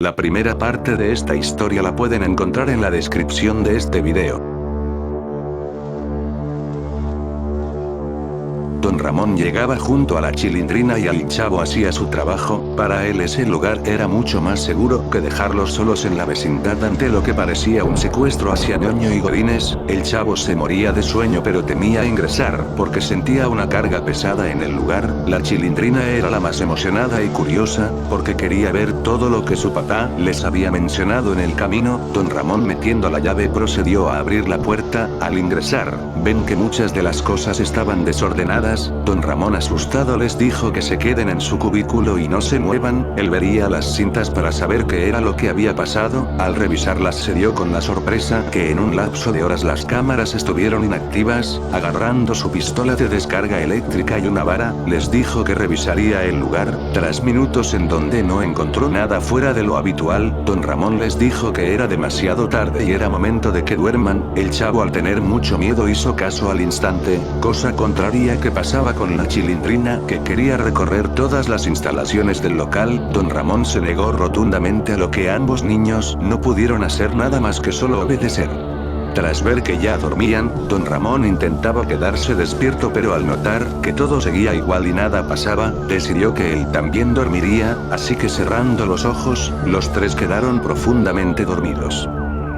La primera parte de esta historia la pueden encontrar en la descripción de este video. Don Ramón llegaba junto a la Chilindrina y el Chavo hacía su trabajo. Para él ese lugar era mucho más seguro que dejarlos solos en la vecindad ante lo que parecía un secuestro hacia Ñoño y Godínez. El Chavo se moría de sueño pero temía ingresar porque sentía una carga pesada en el lugar. La Chilindrina era la más emocionada y curiosa, porque quería ver todo lo que su papá les había mencionado en el camino. Don Ramón, metiendo la llave, procedió a abrir la puerta. Al ingresar, ven que muchas de las cosas estaban desordenadas. Don Ramón, asustado, les dijo que se queden en su cubículo y no se muevan. Él vería las cintas para saber qué era lo que había pasado. Al revisarlas se dio con la sorpresa que en un lapso de horas las cámaras estuvieron inactivas. Agarrando su pistola de descarga eléctrica y una vara, les dijo que revisaría el lugar. Tras minutos en donde no encontró nada fuera de lo habitual, Don Ramón les dijo que era demasiado tarde y era momento de que duerman. El Chavo, al tener mucho miedo, hizo caso al instante, cosa contraria que pasaba con la Chilindrina, que quería recorrer todas las instalaciones del local. Don Ramón se negó rotundamente, a lo que ambos niños no pudieron hacer nada más que solo obedecer. Tras ver que ya dormían, Don Ramón intentaba quedarse despierto, pero al notar que todo seguía igual y nada pasaba, decidió que él también dormiría, así que cerrando los ojos, los tres quedaron profundamente dormidos.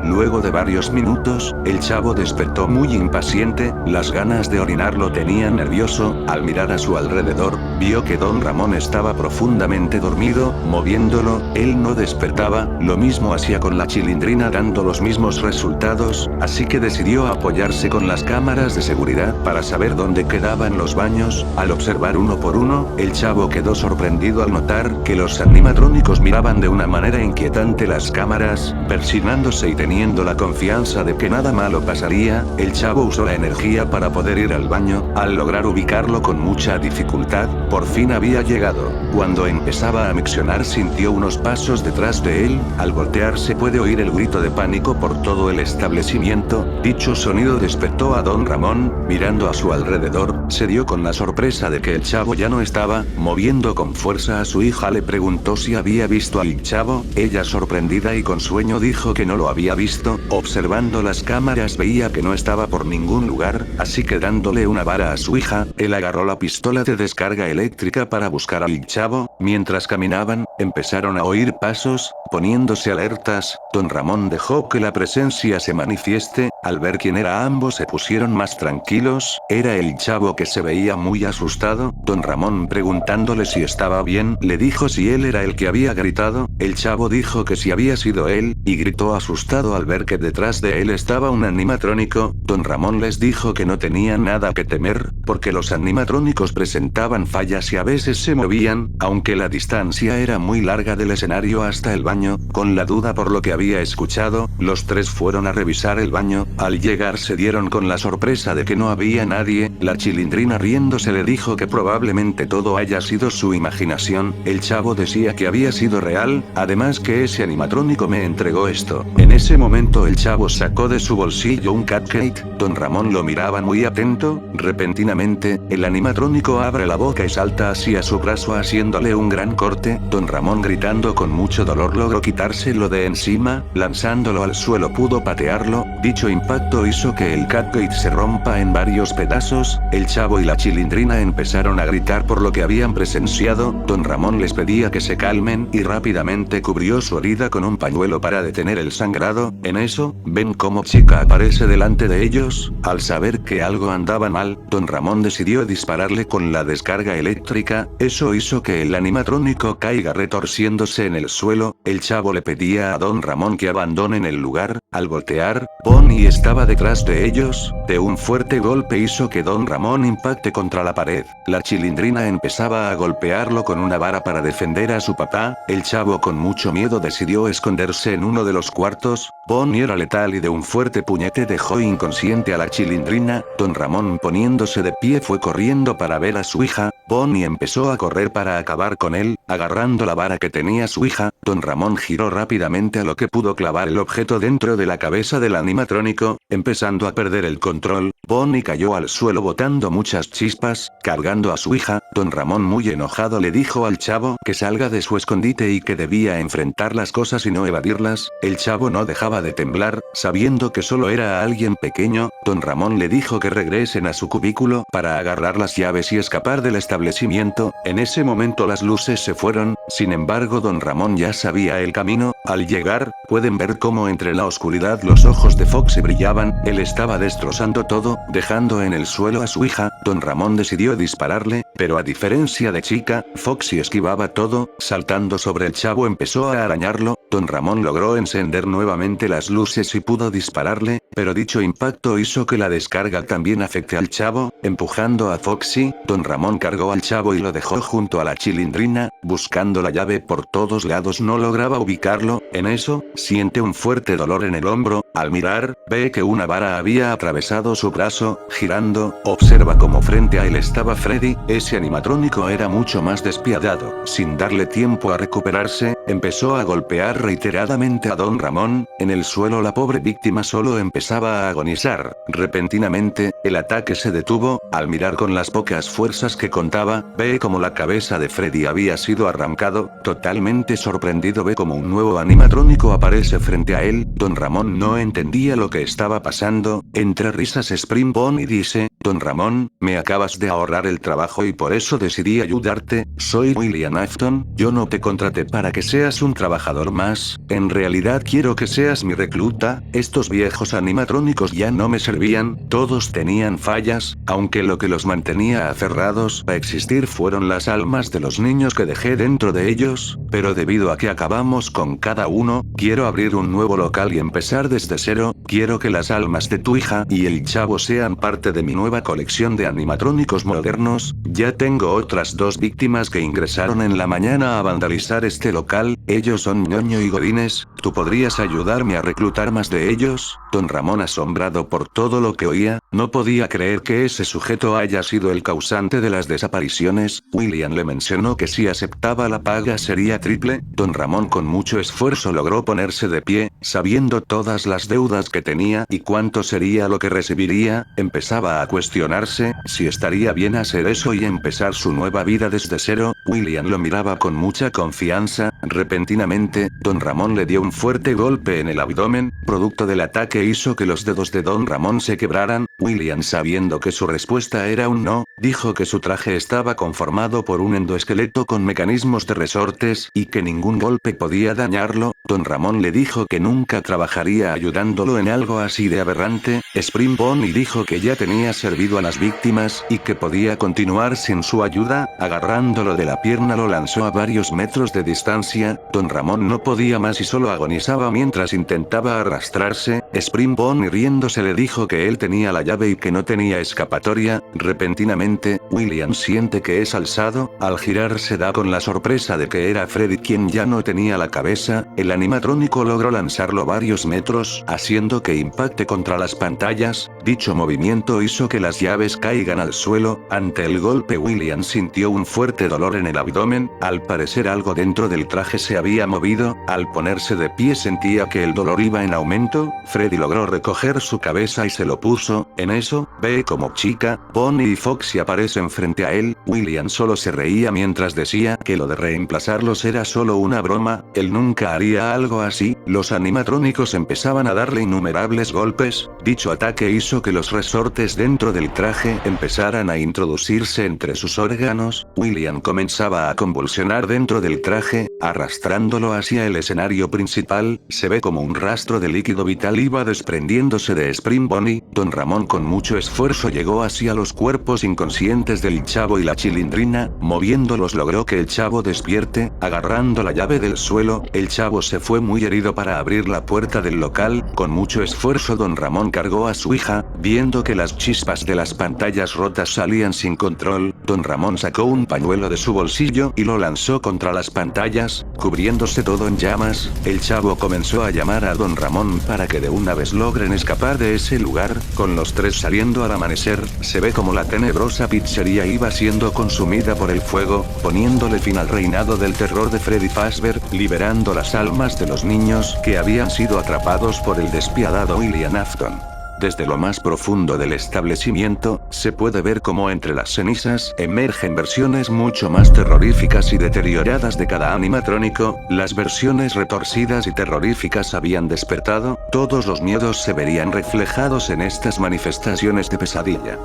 Luego de varios minutos, el Chavo despertó muy impaciente. Las ganas de orinar lo tenían nervioso. Al mirar a su alrededor, vio que Don Ramón estaba profundamente dormido. Moviéndolo, él no despertaba. Lo mismo hacía con la Chilindrina, dando los mismos resultados, así que decidió apoyarse con las cámaras de seguridad para saber dónde quedaban los baños. Al observar uno por uno, el Chavo quedó sorprendido al notar que los animatrónicos miraban de una manera inquietante las cámaras, persignándose, y teniendo la confianza de que nada malo pasaría, el Chavo usó la energía para poder ir al baño. Al lograr ubicarlo con mucha dificultad, por fin había llegado. Cuando empezaba a miccionar, sintió unos pasos detrás de él. Al voltearse puede oír el grito de pánico por todo el establecimiento. Dicho sonido despertó a Don Ramón. Mirando a su alrededor, se dio con la sorpresa de que el Chavo ya no estaba. Moviendo con fuerza a su hija, le preguntó si había visto al Chavo. Ella, sorprendida y con sueño, dijo que no lo había visto. Observando las cámaras veía que no estaba por ningún lugar, así que dándole una vara a su hija, él agarró la pistola de descarga eléctrica para buscar al Chavo. Mientras caminaban, empezaron a oír pasos. Poniéndose alertas, Don Ramón dejó que la presencia se manifieste. Al ver quién era, ambos se pusieron más tranquilos. Era el Chavo, que se veía muy asustado. Don Ramón, preguntándole si estaba bien, le dijo si él era el que había gritado. El Chavo dijo que si había sido él, y gritó asustado al ver que detrás de él estaba un animatrónico. Don Ramón les dijo que no tenían nada que temer, porque los animatrónicos presentaban fallas y a veces se movían, aunque la distancia era muy larga del escenario hasta el baño. Con la duda por lo que había escuchado, los tres fueron a revisar el baño. Al llegar se dieron con la sorpresa de que no había nadie. La Chilindrina, riéndose, le dijo que probablemente todo haya sido su imaginación. El Chavo decía que había sido real, además que ese animatrónico me entregó esto. En ese momento el Chavo sacó de su bolsillo un cupcake. Don Ramón lo miraba muy atento. Repentinamente, el animatrónico abre la boca y salta hacia su brazo, haciéndole un gran corte. Don Ramón, gritando con mucho dolor, logró quitárselo de encima. Lanzándolo al suelo pudo patearlo. Dicho impacto hizo que el cupcake se rompa en varios pedazos. El Chavo y la Chilindrina empezaron a gritar por lo que habían presenciado. Don Ramón les pedía que se calmen y rápidamente cubrió su herida con un pañuelo para detener el sangrado. En eso, ven cómo Chica aparece delante de ellos. Al saber que algo andaba mal, Don Ramón decidió dispararle con la descarga eléctrica. Eso hizo que el animatrónico caiga retorciéndose en el suelo. El Chavo le pedía a Don Ramón que abandonen el lugar. Al voltear, Bonnie estaba detrás de ellos. De un fuerte golpe hizo que Don Ramón impacte contra la pared. La Chilindrina empezaba a golpearlo con una vara para defender a su papá. El Chavo, con mucho miedo, decidió esconderse en uno de los cuartos. Bonnie era letal y de un fuerte puñete dejó inconsciente a la Chilindrina. Don Ramón, poniéndose de pie, fue corriendo para ver a su hija. Bonnie empezó a correr para acabar con él, agarrando la vara que tenía su hija. Don Ramón giró rápidamente a lo que pudo clavar el objeto dentro de la cabeza del animatrónico, empezando a perder el control. Bonnie cayó al suelo botando muchas chispas, cargando a su hija. Don Ramón, muy enojado, le dijo al chavo que salga de su escondite y que debía enfrentar las cosas y no evadirlas. El chavo no dejaba de temblar, sabiendo que solo era alguien pequeño. Don Ramón le dijo que regresen a su cubículo para agarrar las llaves y escapar del establecimiento. En ese momento las luces se fueron, sin embargo Don Ramón ya sabía el camino. Al llegar, pueden ver cómo entre la oscuridad los ojos de Foxy brillaban. Él estaba destrozando todo, dejando en el suelo a su hija. Don Ramón decidió dispararle, pero a diferencia de Chica, Foxy esquivaba todo, saltando sobre el chavo empezó a arañarlo. Don Ramón logró encender nuevamente las luces y pudo dispararle, pero dicho impacto hizo que la descarga también afecte al chavo, empujando a Foxy. Don Ramón cargó al chavo y lo dejó junto a la chilindrina, buscando la llave por todos lados, no lograba ubicarlo. En eso, siente un fuerte dolor en el hombro. Al mirar, ve que una vara había atravesado su brazo. Girando, observa como frente a él estaba Freddy. Ese animatrónico era mucho más despiadado. Sin darle tiempo a recuperarse, empezó a golpear reiteradamente a Don Ramón. En el suelo la pobre víctima solo empezaba a agonizar. Repentinamente, el ataque se detuvo. Al mirar con las pocas fuerzas que contaba, ve como la cabeza de Freddy había sido arrancado. Totalmente sorprendido ve como un nuevo animatrónico aparece frente a él. Don Ramón no entendía lo que estaba pasando. Entre risas Spring Bonnie dice: Don Ramón, me acabas de ahorrar el trabajo y por eso decidí ayudarte. Soy William Afton, yo no te contraté para que seas un trabajador más, en realidad quiero que seas mi recluta. Estos viejos animatrónicos ya no me servían, todos tenían fallas, aunque lo que los mantenía aferrados a existir fueron las almas de los niños que dejé dentro de ellos, pero debido a que acabamos con cada uno, quiero abrir un nuevo local y empezar desde cero. Quiero que las almas de tu hija y el chavo sean parte de mi nueva colección de animatrónicos modernos. Ya tengo otras dos víctimas que ingresaron en la mañana a vandalizar este local, ellos son Ñoño y Godines. ¿Tú podrías ayudarme a reclutar más de ellos? Don Ramón, asombrado por todo lo que oía, no podía creer que ese sujeto haya sido el causante de las desapariciones. William le mencionó que si aceptaba la paga sería triple. Don Ramón con mucho esfuerzo logró ponerse de pie, sabiendo todas las deudas que tenía y cuánto sería lo que recibiría. Empezaba a cuestionarse si estaría bien hacer eso y empezar su nueva vida desde cero. William lo miraba con mucha confianza. Repentinamente, Don Ramón le dio un fuerte golpe en el abdomen. Producto del ataque hizo que los dedos de Don Ramón se quebraran. William, sabiendo que su respuesta era un no, dijo que su traje estaba conformado por un endoesqueleto con mecanismos de resortes y que ningún golpe podía dañarlo. Don Ramón le dijo que nunca trabajaría ayudándolo en algo así de aberrante. Spring Bonnie dijo que ya tenía servido a las víctimas y que podía continuar sin su ayuda. Agarrándolo de la pierna lo lanzó a varios metros de distancia. Don Ramón no podía más y solo agonizaba mientras intentaba arrastrarse. Spring Bonnie, riéndose, le dijo que él tenía la llave y que no tenía escapatoria. Repentinamente, William siente que es alzado. Al girar se da con la sorpresa de que era Freddy quien ya no tenía la cabeza. El animatrónico logró lanzarlo varios metros, haciendo que impacte contra las pantallas. Dicho movimiento hizo que las llaves caigan al suelo. Ante el golpe, William sintió un fuerte dolor en el abdomen. Al parecer algo dentro del traje se había movido. Al ponerse de pie sentía que el dolor iba en aumento. Freddy logró recoger su cabeza y se lo puso. En eso, ve como Chica, Bonnie y Foxy aparecen frente a él. William solo se reía mientras decía que lo de reemplazarlos era solo una broma, él nunca haría algo así. Los animatrónicos empezaban a darle innumerables golpes. Dicho ataque hizo que los resortes dentro del traje empezaran a introducirse entre sus órganos. William comenzaba a convulsionar dentro del traje, arrastrándolo hacia el escenario principal. Se ve como un rastro de líquido vital iba desprendiéndose de Spring Bonnie. Don Ramón con mucho esfuerzo llegó hacia los cuerpos inconscientes del chavo y la chilindrina. Moviéndolos logró que el chavo despierte. Agarrando la llave del suelo, el chavo se fue muy herido para abrir la puerta del local. Con mucho esfuerzo don Ramón cargó a su hija, viendo que las chispas de las pantallas rotas salían sin control, don Ramón sacó un pañuelo de su bolsillo y lo lanzó contra las pantallas, cubriéndose todo en llamas. El chavo comenzó a llamar a don Ramón para que de una vez logren escapar de ese lugar. Con los tres saliendo al amanecer, se ve como la tenebrosa pizzería iba siendo consumida por el fuego, poniéndole fin al reinado del terror de Freddy Fazbear, liberando las almas de los niños que habían sido atrapados por el despiadado William Afton. Desde lo más profundo del establecimiento, se puede ver cómo entre las cenizas emergen versiones mucho más terroríficas y deterioradas de cada animatrónico. Las versiones retorcidas y terroríficas habían despertado, todos los miedos se verían reflejados en estas manifestaciones de pesadilla.